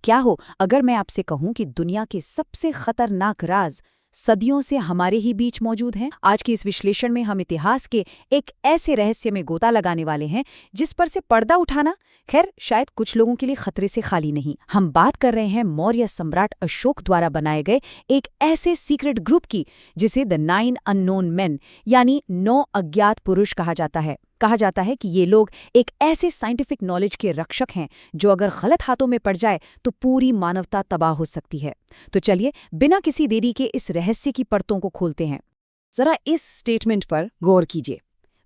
क्या हो अगर मैं आपसे कहूं कि दुनिया के सबसे खतरनाक राज सदियों से हमारे ही बीच मौजूद हैं? आज के इस विश्लेषण में हम इतिहास के एक ऐसे रहस्य में गोता लगाने वाले हैं जिस पर से पर्दा उठाना खैर शायद कुछ लोगों के लिए खतरे से खाली नहीं। हम बात कर रहे हैं मौर्य सम्राट अशोक द्वारा बनाए गए एक ऐसे सीक्रेट ग्रुप की जिसे द 9 अननोन मेन यानी 9 अज्ञात पुरुष कहा जाता है। कहा जाता है कि ये लोग एक ऐसे साइंटिफिक नॉलेज के रक्षक हैं जो अगर गलत हाथों में पड़ जाए तो पूरी मानवता तबाह हो सकती है। तो चलिए बिना किसी देरी के इस रहस्य की परतों को खोलते हैं। जरा इस स्टेटमेंट पर गौर कीजिए।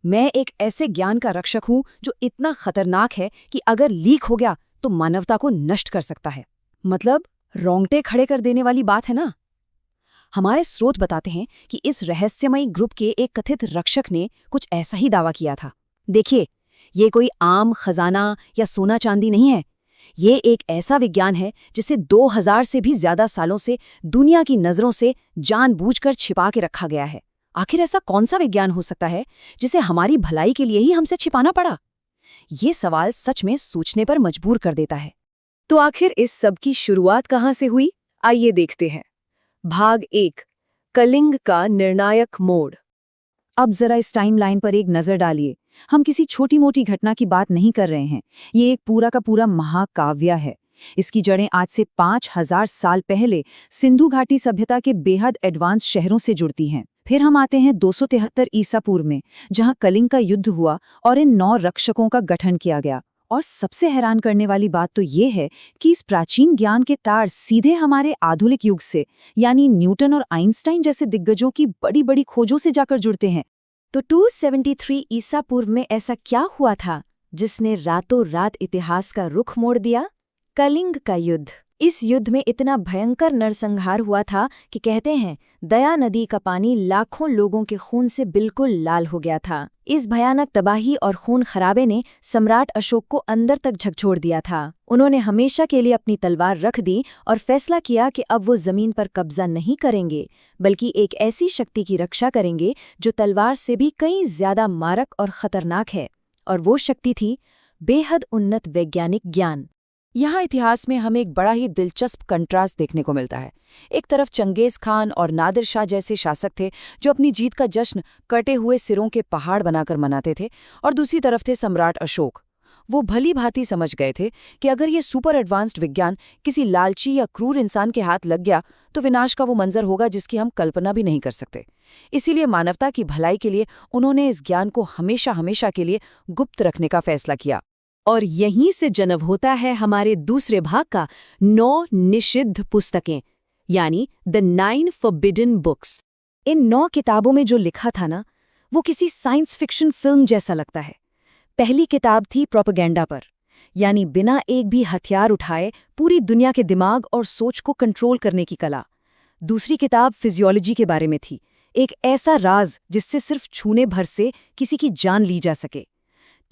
मैं एक ऐसे ज्ञान का रक्षक हूं जो इतना खतरनाक है कि अगर लीक हो गया तो मानवता को नष्ट कर सकता है। मतलब रोंगटे खड़े कर देने वाली बात है ना। हमारे स्रोत बताते हैं कि इस रहस्यमयी ग्रुप के एक कथित रक्षक ने कुछ ऐसा ही दावा किया था। देखिए, ये कोई आम खजाना या सोना चांदी नहीं है। ये एक ऐसा विज्ञान है जिसे 2000 से भी ज्यादा सालों से दुनिया की नजरों से जानबूझकर छिपा के रखा गया है। आखिर ऐसा कौन सा विज्ञान हो सकता है जिसे हमारी भलाई के लिए ही हमसे छिपाना पड़ा? ये सवाल सच में सोचने पर मजबूर कर देता है। तो आखिर इस सब की शुरुआत कहाँ से हुई? आइए देखते हैं। भाग 1, कलिंग का निर्णायक मोड़। अब जरा इस टाइमलाइन पर एक नजर डालिए। हम किसी छोटी मोटी घटना की बात नहीं कर रहे हैं। ये एक पूरा का पूरा महाकाव्य है। इसकी जड़ें आज से 5000 साल पहले सिंधु घाटी सभ्यता के बेहद एडवांस शहरों से जुड़ती हैं। फिर हम आते हैं 273 ईसा पूर्व में, जहां कलिंग का युद्ध हुआ और इन 9 रक्षकों का गठन किया गया। और सबसे हैरान करने वाली बात तो ये है कि इस प्राचीन ज्ञान के तार सीधे हमारे आधुनिक युग से, यानी न्यूटन और आइंस्टाइन जैसे दिग्गजों की बड़ी बड़ी खोजों से जाकर जुड़ते हैं। तो 273 ईसा पूर्व में ऐसा क्या हुआ था जिसने रातों रात इतिहास का रुख मोड़ दिया? कलिंग का युद्ध। इस युद्ध में इतना भयंकर नरसंहार हुआ था कि कहते हैं दया नदी का पानी लाखों लोगों के खून से बिल्कुल लाल हो गया था। इस भयानक तबाही और खून खराबे ने सम्राट अशोक को अंदर तक झकझोर दिया था। उन्होंने हमेशा के लिए अपनी तलवार रख दी और फैसला किया कि अब वो जमीन पर कब्जा नहीं करेंगे, बल्कि एक ऐसी शक्ति की रक्षा करेंगे जो तलवार से भी कहीं ज्यादा मारक और खतरनाक है। और वो शक्ति थी बेहद उन्नत वैज्ञानिक ज्ञान। यहाँ इतिहास में हमें एक बड़ा ही दिलचस्प कंट्रास्ट देखने को मिलता है। एक तरफ चंगेज खान और नादिर शाह जैसे शासक थे जो अपनी जीत का जश्न कटे हुए सिरों के पहाड़ बनाकर मनाते थे, और दूसरी तरफ थे सम्राट अशोक। वो भली भांति समझ गए थे कि अगर ये सुपर एडवांस्ड विज्ञान किसी लालची या क्रूर इंसान के हाथ लग गया तो विनाश का वो मंजर होगा जिसकी हम कल्पना भी नहीं कर सकते। इसीलिए मानवता की भलाई के लिए उन्होंने इस ज्ञान को हमेशा हमेशा के लिए गुप्त रखने का फैसला किया। और यहीं से जन्म होता है हमारे दूसरे भाग का 9 निषिद्ध पुस्तकें, यानी द 9 फॉरबिडन बुक्स। इन 9 किताबों में जो लिखा था ना, वो किसी साइंस फिक्शन फिल्म जैसा लगता है। पहली किताब थी प्रोपेगेंडा पर, यानी बिना एक भी हथियार उठाए पूरी दुनिया के दिमाग और सोच को कंट्रोल करने की कला। दूसरी किताब फिजियोलॉजी के बारे में थी, एक ऐसा राज जिससे सिर्फ छूने भर से किसी की जान ली जा सके।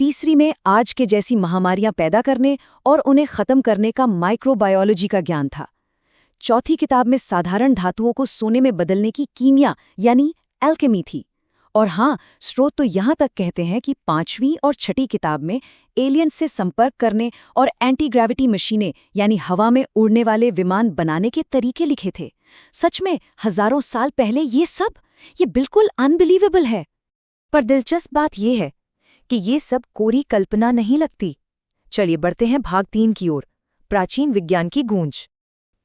तीसरी में आज के जैसी महामारियां पैदा करने और उन्हें खत्म करने का माइक्रोबायोलॉजी का ज्ञान था। चौथी किताब में साधारण धातुओं को सोने में बदलने की कीमिया यानी एल्केमी थी। और हाँ, स्रोत तो यहाँ तक कहते हैं कि 5वीं और 6ठी किताब में एलियन से संपर्क करने और एंटी ग्रेविटी मशीनें यानी हवा में उड़ने वाले विमान बनाने के तरीके लिखे थे। सच में हजारों साल पहले ये बिल्कुल अनबिलीवेबल है। पर दिलचस्प बात यह है कि ये सब कोरी कल्पना नहीं लगती। चलिए बढ़ते हैं भाग 3 की ओर, प्राचीन विज्ञान की गूंज।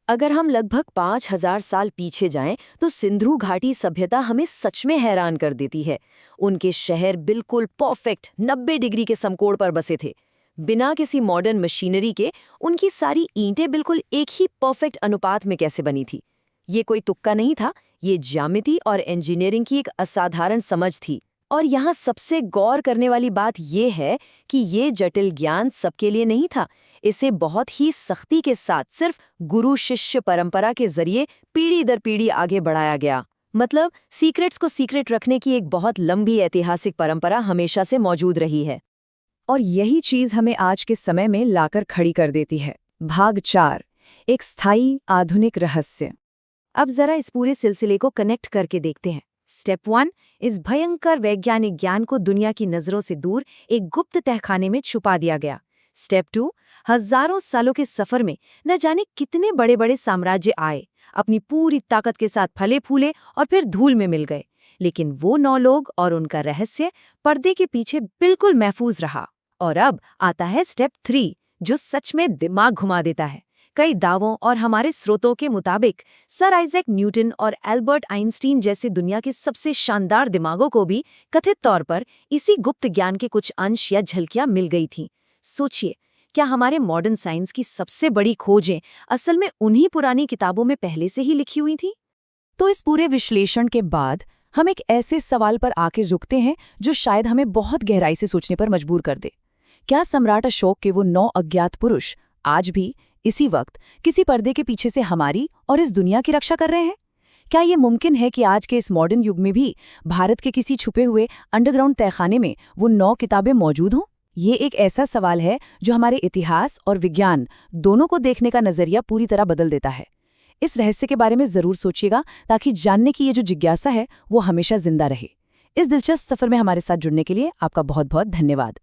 अगर हम लगभग 5000 साल पीछे जाएं तो सिंधु घाटी सभ्यता हमें सच में हैरान कर देती है। उनके शहर बिल्कुल परफेक्ट 90 डिग्री के समकोण पर बसे थे। बिना किसी मॉडर्न मशीनरी के उनकी सारी ईंटें बिल्कुल एक ही परफेक्ट अनुपात में कैसे बनी थी? ये कोई तुक्का नहीं था, ये ज्यामिति और इंजीनियरिंग की एक असाधारण समझ थी। और यहाँ सबसे गौर करने वाली बात यह है कि ये जटिल ज्ञान सबके लिए नहीं था। इसे बहुत ही सख्ती के साथ सिर्फ गुरु शिष्य परंपरा के जरिए पीढ़ी दर पीढ़ी आगे बढ़ाया गया। मतलब सीक्रेट्स को सीक्रेट रखने की एक बहुत लंबी ऐतिहासिक परंपरा हमेशा से मौजूद रही है। और यही चीज हमें आज के समय में लाकर खड़ी कर देती है। भाग 4, एक स्थायी आधुनिक रहस्य। अब जरा इस पूरे सिलसिले को कनेक्ट करके देखते हैं। स्टेप 1, इस भयंकर वैज्ञानिक ज्ञान को दुनिया की नजरों से दूर एक गुप्त तहखाने में छुपा दिया गया। स्टेप 2, हजारों सालों के सफर में न जाने कितने बड़े बड़े साम्राज्य आए, अपनी पूरी ताकत के साथ फले फूले और फिर धूल में मिल गए, लेकिन वो 9 लोग और उनका रहस्य पर्दे के पीछे बिल्कुल महफूज रहा। और अब आता है स्टेप 3, जो सच में दिमाग घुमा देता है। कई दावों और हमारे स्रोतों के मुताबिक सर आइजैक न्यूटन और एल्बर्ट आइंस्टीन जैसे दुनिया के सबसे शानदार दिमागों को भी कथित तौर पर इसी गुप्त ज्ञान के कुछ अंश या झलकियां मिल गई थीं। सोचिए, क्या हमारे मॉडर्न साइंस की सबसे बड़ी खोजें असल में उन्हीं पुरानी किताबों में पहले से ही लिखी हुई थी? तो इस पूरे विश्लेषण के बाद हम एक ऐसे सवाल पर आके रुकते हैं जो शायद हमें बहुत गहराई से सोचने पर मजबूर कर दे। क्या सम्राट अशोक के वो 9 अज्ञात पुरुष आज भी इसी वक्त किसी पर्दे के पीछे से हमारी और इस दुनिया की रक्षा कर रहे हैं? क्या ये मुमकिन है कि आज के इस मॉडर्न युग में भी भारत के किसी छुपे हुए अंडरग्राउंड तहखाने में वो 9 किताबें मौजूद हों? ये एक ऐसा सवाल है जो हमारे इतिहास और विज्ञान दोनों को देखने का नजरिया पूरी तरह बदल देता है। इस रहस्य के बारे में जरूर सोचिएगा ताकि जानने की ये जो जिज्ञासा है वो हमेशा जिंदा रहे। इस दिलचस्प सफर में हमारे साथ जुड़ने के लिए आपका बहुत बहुत धन्यवाद।